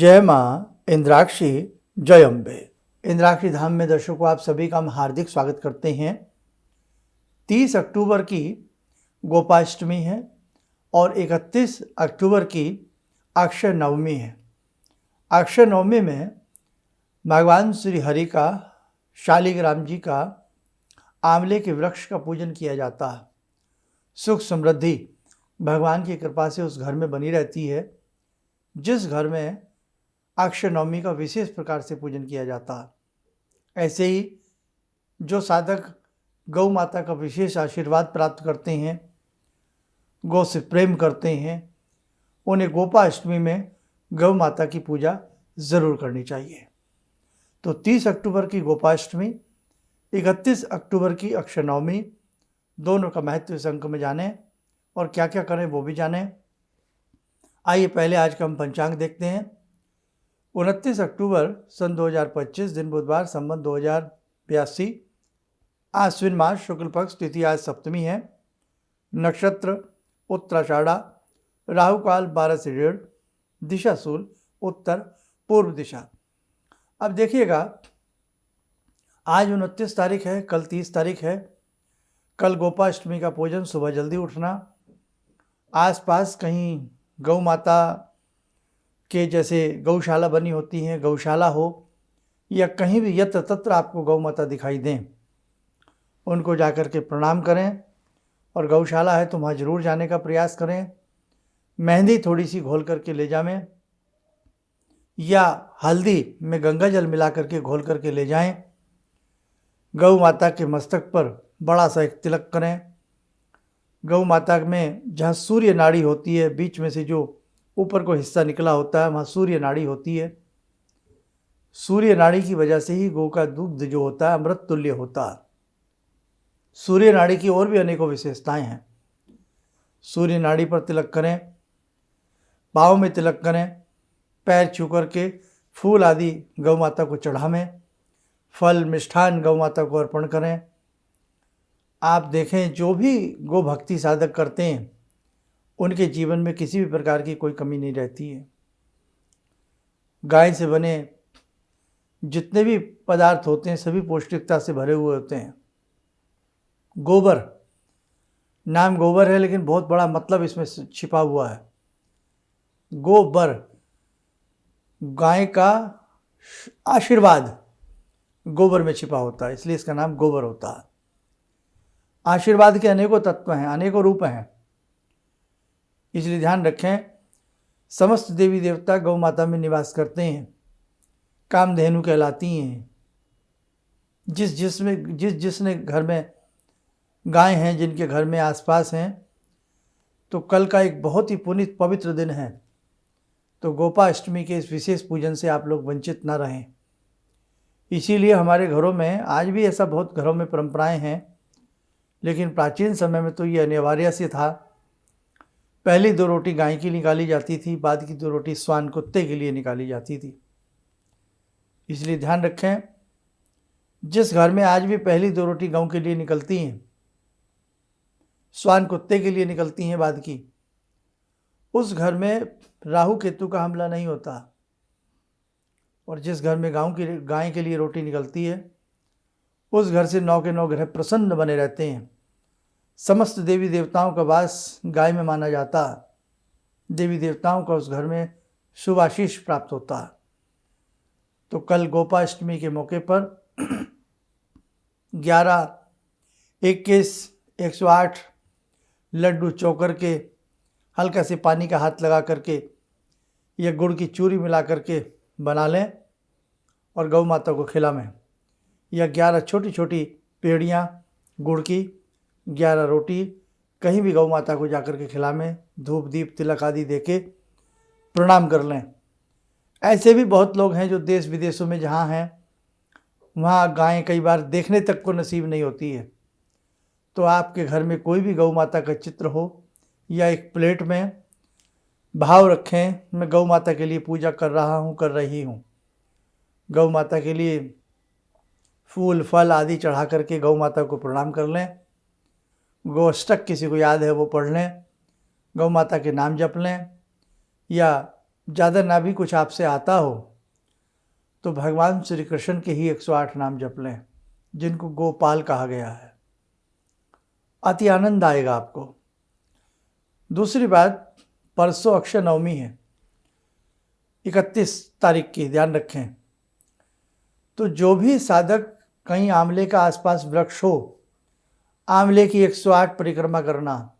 जय माँ इंद्राक्षी, जय अम्बे। इंद्राक्षी धाम में दर्शकों आप सभी का हम हार्दिक स्वागत करते हैं। 30 अक्टूबर की गोपाष्टमी है और 31 अक्टूबर की अक्षय नवमी है। अक्षय नवमी में भगवान श्री हरि का, शालिग्राम जी का, आंवले के वृक्ष का पूजन किया जाता है। सुख समृद्धि भगवान की कृपा से उस घर में बनी रहती है जिस घर में अक्षय नवमी का विशेष प्रकार से पूजन किया जाता है। ऐसे ही जो साधक गौ माता का विशेष आशीर्वाद प्राप्त करते हैं, गौ से प्रेम करते हैं, उन्हें गोपाष्टमी में गौ माता की पूजा ज़रूर करनी चाहिए। तो 30 अक्टूबर की गोपाष्टमी, 31 अक्टूबर की अक्षय नवमी, दोनों का महत्व इस अंक में जानें और क्या क्या करें वो भी जानें। आइए पहले आज का हम पंचांग देखते हैं। 29 अक्टूबर सन 2025 दिन बुधवार, संवत 2082, आश्विन मास शुक्ल पक्ष, तिथि आज सप्तमी है, नक्षत्र उत्तराषाढ़ा, राहु काल 12 से 1:30, दिशा शूल उत्तर पूर्व दिशा। अब देखिएगा, आज 29 तारीख है, कल 30 तारीख है। कल गोपाष्टमी का पूजन, सुबह जल्दी उठना, आसपास कहीं गौ माता के जैसे गौशाला बनी होती हैं, गौशाला हो या कहीं भी यत्र तत्र आपको गौ माता दिखाई दें, उनको जाकर के प्रणाम करें और गौशाला है तो वहाँ जरूर जाने का प्रयास करें। मेहंदी थोड़ी सी घोल करके ले जाएं या हल्दी में गंगा जल मिला करके घोल करके ले जाएं। गौ माता के मस्तक पर बड़ा सा एक तिलक करें। गौ माता में जहाँ सूर्य नाड़ी होती है, बीच में से जो ऊपर को हिस्सा निकला होता है, वहाँ सूर्य नाड़ी होती है। सूर्य नाड़ी की वजह से ही गौ का दूध जो होता है अमृत तुल्य होता है। सूर्य नाड़ी की और भी अनेकों विशेषताएं हैं। सूर्य नाड़ी पर तिलक करें, पाँव में तिलक करें, पैर छू करके फूल आदि गौ माता को चढ़ावें, फल मिष्ठान गौ माता को अर्पण करें। आप देखें, जो भी गो भक्ति साधक करते हैं उनके जीवन में किसी भी प्रकार की कोई कमी नहीं रहती है। गाय से बने जितने भी पदार्थ होते हैं सभी पौष्टिकता से भरे हुए होते हैं। गोबर, नाम गोबर है लेकिन बहुत बड़ा मतलब इसमें छिपा हुआ है। गोबर, गाय का आशीर्वाद गोबर में छिपा होता है, इसलिए इसका नाम गोबर होता है। आशीर्वाद के अनेकों तत्व हैं, अनेकों रूप हैं, इसलिए ध्यान रखें। समस्त देवी देवता गौ माता में निवास करते हैं, कामधेनु कहलाती हैं। जिसने घर में गाय हैं, जिनके घर में आसपास हैं, तो कल का एक बहुत ही पुनीत पवित्र दिन है, तो गोपाष्टमी के इस विशेष पूजन से आप लोग वंचित ना रहें। इसीलिए हमारे घरों में आज भी ऐसा बहुत घरों में परंपराएं हैं, लेकिन प्राचीन समय में तो ये अनिवार्य से था। पहली 2 रोटी गाय की निकाली जाती थी, बाद की 2 रोटी श्वान कुत्ते के लिए निकाली जाती थी। इसलिए ध्यान रखें, जिस घर में आज भी पहली 2 रोटी गायों के लिए निकलती हैं, श्वान कुत्ते के लिए निकलती हैं बाद की, उस घर में राहु केतु का हमला नहीं होता। और जिस घर में गाय के लिए रोटी निकलती है, उस घर से 9 के 9 ग्रह प्रसन्न बने रहते हैं। समस्त देवी देवताओं का वास गाय में माना जाता है। देवी देवताओं का उस घर में शुभ आशीष प्राप्त होता है। तो कल गोपाष्टमी के मौके पर 11, 21, 108 लड्डू चौकर के हल्का से पानी का हाथ लगा करके या गुड़ की चूरी मिला करके बना लें और गौ माता को खिलावें। या 11 छोटी छोटी पेड़ियाँ गुड़ की, 11 रोटी कहीं भी गौ माता को जाकर के खिलावें। धूप दीप तिलक आदि देके प्रणाम कर लें। ऐसे भी बहुत लोग हैं जो देश विदेशों में जहाँ हैं वहाँ गायें कई बार देखने तक को नसीब नहीं होती है। तो आपके घर में कोई भी गौ माता का चित्र हो या एक प्लेट में भाव रखें, मैं गौ माता के लिए पूजा कर रहा हूँ, कर रही हूँ। गौ माता के लिए फूल फल आदि चढ़ा करके गौ माता को प्रणाम कर लें। गोष्टक किसी को याद है वो पढ़ लें, गौ माता के नाम जप लें या ज़्यादा ना भी कुछ आपसे आता हो तो भगवान श्री कृष्ण के ही 108 नाम जप लें, जिनको गोपाल कहा गया है। अति आनंद आएगा आपको। दूसरी बात, परसों अक्षय नवमी है, 31 तारीख की, ध्यान रखें। तो जो भी साधक कहीं आंवले का आसपास वृक्ष हो, आंवले की 108 परिक्रमा करना।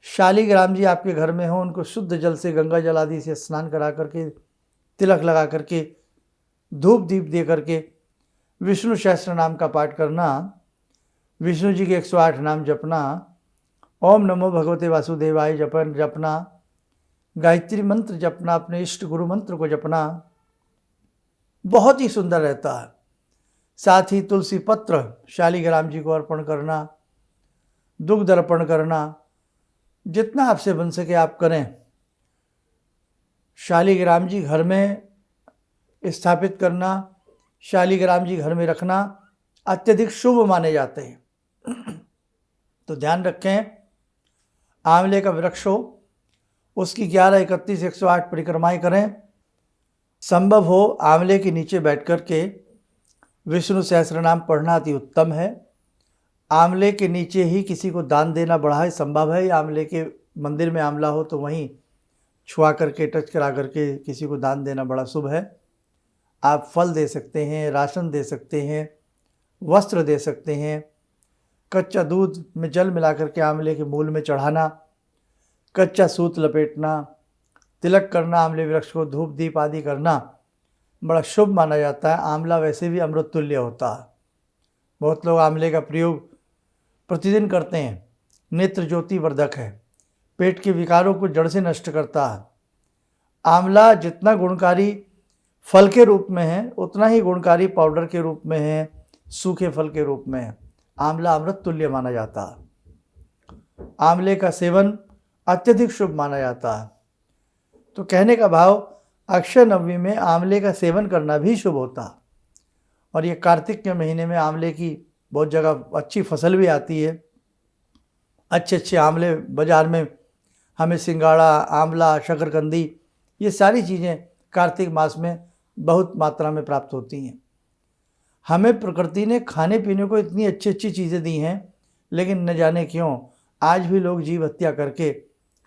शालिग्राम जी आपके घर में हो, उनको शुद्ध जल से, गंगा जल आदि से स्नान करा करके, तिलक लगा करके, धूप दीप दे करके विष्णु सहस्त्र नाम का पाठ करना, विष्णु जी के 108 नाम जपना, ओम नमो भगवते वासुदेवाय जपना, गायत्री मंत्र जपना, अपने इष्ट गुरु मंत्र को जपना, बहुत ही सुंदर रहता है। साथ ही तुलसी पत्र शालिग्राम जी को अर्पण करना, दुग्ध अर्पण करना, जितना आपसे बन सके आप करें। शालिग्राम जी घर में स्थापित करना, शालिग्राम जी घर में रखना अत्यधिक शुभ माने जाते हैं। तो ध्यान रखें, आंवले का वृक्ष हो, उसकी 11, 31, 108 परिक्रमाएं करें। संभव हो आंवले के नीचे बैठ कर के विष्णु सहस्त्र नाम पढ़ना अति उत्तम है। आंवले के नीचे ही किसी को दान देना बड़ा ही संभव है। आंवले के मंदिर में आंवला हो तो वहीं छुआ करके, टच करा करके किसी को दान देना बड़ा शुभ है। आप फल दे सकते हैं, राशन दे सकते हैं, वस्त्र दे सकते हैं, कच्चा दूध में जल मिला करके आंवले के मूल में चढ़ाना, कच्चा सूत लपेटना, तिलक करना, आंवले वृक्ष को धूप दीप आदि करना बड़ा शुभ माना जाता है। आंवला वैसे भी अमृत तुल्य होता है। बहुत लोग आंवले का प्रयोग प्रतिदिन करते हैं। नेत्र ज्योति वर्धक है, पेट के विकारों को जड़ से नष्ट करता है। आंवला जितना गुणकारी फल के रूप में है, उतना ही गुणकारी पाउडर के रूप में है, सूखे फल के रूप में है। आंवला अमृत तुल्य माना जाता है। आंवले का सेवन अत्यधिक शुभ माना जाता है। तो कहने का भाव, अक्षय नवमी में आंवले का सेवन करना भी शुभ होता। और ये कार्तिक के महीने में आंवले की बहुत जगह अच्छी फसल भी आती है। अच्छे अच्छे आंवले बाज़ार में हमें सिंगाड़ा, आंवला, शकरकंदी, ये सारी चीज़ें कार्तिक मास में बहुत मात्रा में प्राप्त होती हैं। हमें प्रकृति ने खाने पीने को इतनी अच्छी अच्छी चीज़ें दी हैं, लेकिन न जाने क्यों आज भी लोग जीव हत्या करके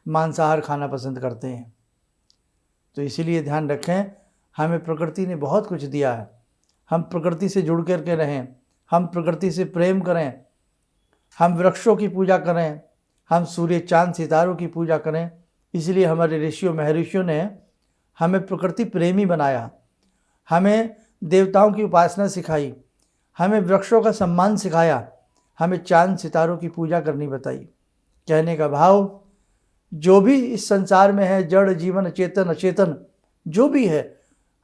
मांसाहार खाना पसंद करते हैं। तो इसीलिए ध्यान रखें, हमें प्रकृति ने बहुत कुछ दिया है। हम प्रकृति से जुड़ कर के रहें, हम प्रकृति से प्रेम करें, हम वृक्षों की पूजा करें, हम सूर्य चांद सितारों की पूजा करें। इसलिए हमारे ऋषियों महर्षियों ने हमें प्रकृति प्रेमी बनाया, हमें देवताओं की उपासना सिखाई, हमें वृक्षों का सम्मान सिखाया, हमें चांद सितारों की पूजा करनी बताई। कहने का भाव, जो भी इस संसार में है, जड़ जीवन चेतन अचेतन जो भी है,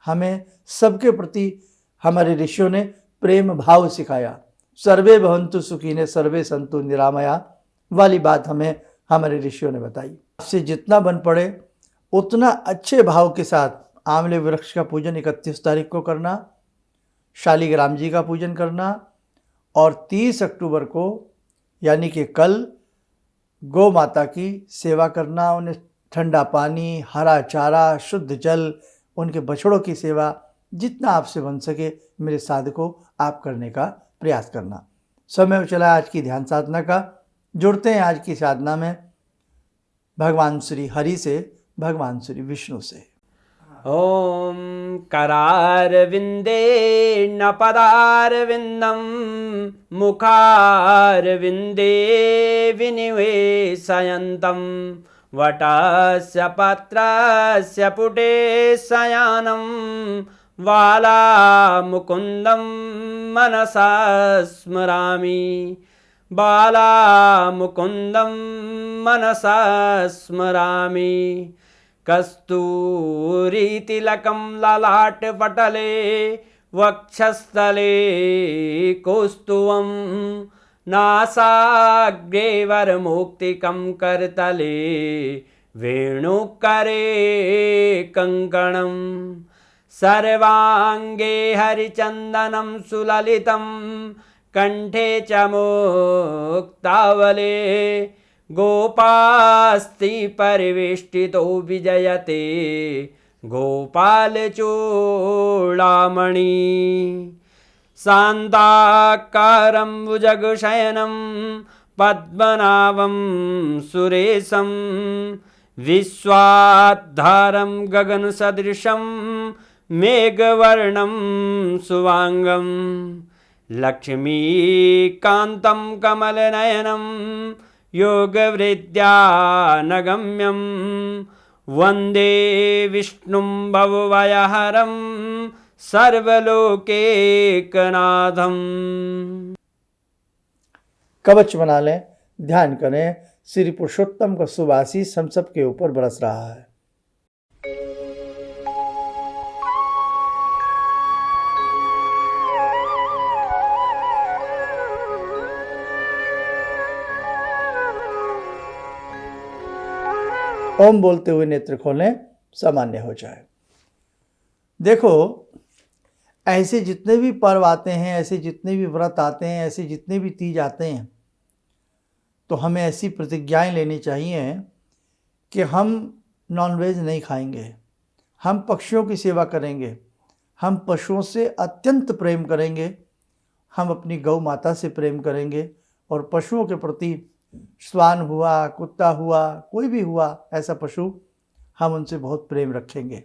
हमें सबके प्रति हमारे ऋषियों ने प्रेम भाव सिखाया। सर्वे भवन्तु सुखिने सर्वे सन्तु निरामया वाली बात हमें हमारे ऋषियों ने बताई। आपसे जितना बन पड़े उतना अच्छे भाव के साथ आंवले वृक्ष का पूजन 31 तारीख को करना, शालिग्राम जी का पूजन करना, और 30 अक्टूबर को यानी कि कल गौ माता की सेवा करना। उन्हें ठंडा पानी, हरा चारा, शुद्ध जल, उनके बछड़ों की सेवा जितना आपसे बन सके मेरे साधकों आप करने का प्रयास करना। समय चला आज की ध्यान साधना का। जुड़ते हैं आज की साधना में भगवान श्री हरि से, भगवान श्री विष्णु से। ॐ करारविन्दे न पदारविन्दं मुखारविन्दे विनिवेशयन्तं वटस्य पत्रस्य पुटे शयानं बालामुकुन्दं मनसा स्मरामि बालामुकुन्दं मनसा स्मरामि कस्तूरीतिलकं ललाटपटले वक्षस्थले कौस्तुभं नासाग्रे वरमुक्तिकं करतले वेणुकरे कङ्कणं सर्वाङ्गे हरिचन्दनं सुललितं कंठे च मुक्तावले गोपास्ति परिवेष्टितो विजयते गोपालचूडामणि शान्ताकारं भुजगशयनं पद्मनाभं सुरेशं विश्वाधारं गगनसदृशं मेघवर्णं शुभांगं लक्ष्मीकान्तं कमलनयनं योगवृद्ध्यानगम्यं वन्दे विष्णुं भवभयहरं सर्वलोकैकनाथम्। कवच बना लें, ध्यान करें, श्री पुरुषोत्तम का शुभ आशीष हम सब के ऊपर बरस रहा है। ओम बोलते हुए नेत्र खोलें, सामान्य हो जाए। देखो, ऐसे जितने भी पर्व आते हैं, ऐसे जितने भी व्रत आते हैं, ऐसे जितने भी तीज आते हैं, तो हमें ऐसी प्रतिज्ञाएं लेनी चाहिए कि हम नॉनवेज नहीं खाएंगे, हम पक्षियों की सेवा करेंगे, हम पशुओं से अत्यंत प्रेम करेंगे, हम अपनी गौ माता से प्रेम करेंगे और पशुओं के प्रति श्वान हुआ, कुत्ता हुआ, कोई भी हुआ ऐसा पशु, हम उनसे बहुत प्रेम रखेंगे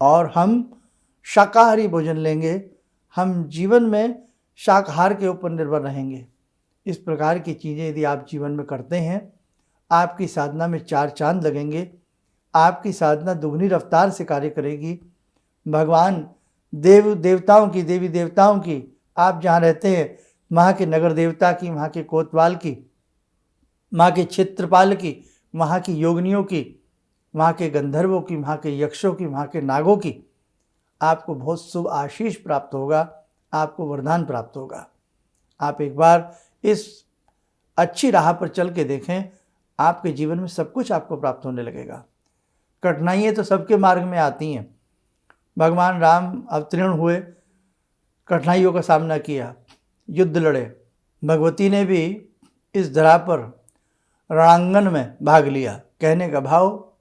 और हम शाकाहारी भोजन लेंगे। हम जीवन में शाकाहार के ऊपर निर्भर रहेंगे। इस प्रकार की चीज़ें यदि आप जीवन में करते हैं, आपकी साधना में 4 चांद लगेंगे, आपकी साधना दुगनी रफ्तार से कार्य करेगी। भगवान देवताओं की, देवी देवताओं की, आप जहाँ रहते हैं वहाँ के नगर देवता की, वहाँ के कोतवाल की, वहाँ के क्षेत्रपाल की, वहाँ की योगिनियों की, वहाँ के गंधर्वों की, वहाँ के यक्षों की, वहाँ के नागों की, आपको बहुत शुभ आशीष प्राप्त होगा, आपको वरदान प्राप्त होगा। आप एक बार इस अच्छी राह पर चल के देखें, आपके जीवन में सब कुछ आपको प्राप्त होने लगेगा। कठिनाइयाँ तो सबके मार्ग में आती हैं। भगवान राम अवतीर्ण हुए, कठिनाइयों का सामना किया, युद्ध लड़े। भगवती ने भी इस धरा पर रणांगन में भाग लिया। कहने का भाव,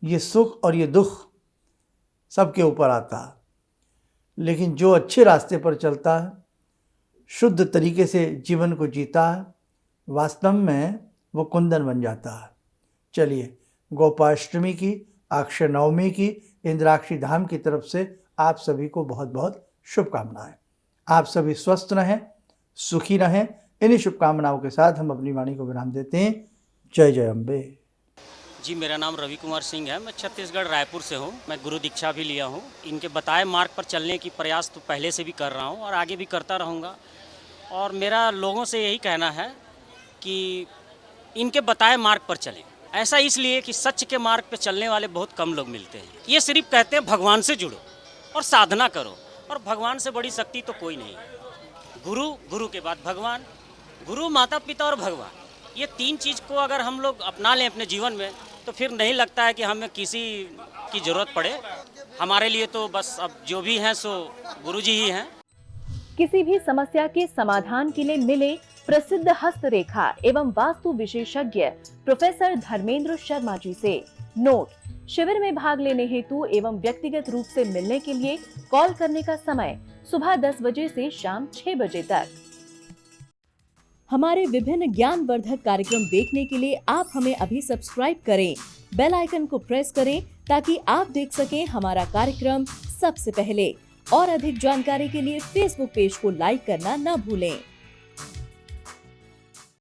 ये सुख और ये दुख सबके ऊपर आता है, लेकिन जो अच्छे रास्ते पर चलता है, शुद्ध तरीके से जीवन को जीता है, वास्तव में वो कुंदन बन जाता है। चलिए, गोपाष्टमी की, अक्षय नवमी की, इंद्राक्षी धाम की तरफ से आप सभी को बहुत बहुत शुभकामनाएं। आप सभी स्वस्थ रहें, सुखी रहें। इन्हीं शुभकामनाओं के साथ हम अपनी वाणी को विराम देते हैं। जय जय अम्बे। जी, मेरा नाम रवि कुमार सिंह है। मैं छत्तीसगढ़ रायपुर से हूँ। मैं गुरु दीक्षा भी लिया हूँ। इनके बताए मार्ग पर चलने की प्रयास तो पहले से भी कर रहा हूँ और आगे भी करता रहूँगा। और मेरा लोगों से यही कहना है कि इनके बताए मार्ग पर चलें। ऐसा इसलिए कि सच के मार्ग पर चलने वाले बहुत कम लोग मिलते हैं। ये सिर्फ कहते हैं भगवान से जुड़ो और साधना करो, और भगवान से बड़ी शक्ति तो कोई नहीं। गुरु के बाद भगवान, गुरु, माता पिता और भगवान, ये 3 चीज़ को अगर हम लोग अपना लें अपने जीवन में, तो फिर नहीं लगता है कि हमें किसी की ज़रूरत पड़े। हमारे लिए तो बस अब जो भी हैं सो गुरु जी ही हैं। किसी भी समस्या के समाधान के लिए मिले प्रसिद्ध हस्तरेखा एवं वास्तु विशेषज्ञ प्रोफेसर धर्मेंद्र शर्मा जी से। नोट: शिविर में भाग लेने हेतु एवं व्यक्तिगत रूप से मिलने के लिए कॉल करने का समय सुबह 10 बजे से शाम 6 बजे तक। हमारे विभिन्न ज्ञानवर्धक कार्यक्रम देखने के लिए आप हमें अभी सब्सक्राइब करें, बेल आइकन को प्रेस करें ताकि आप देख सकें हमारा कार्यक्रम सबसे पहले। और अधिक जानकारी के लिए फेसबुक पेज को लाइक करना न भूलें।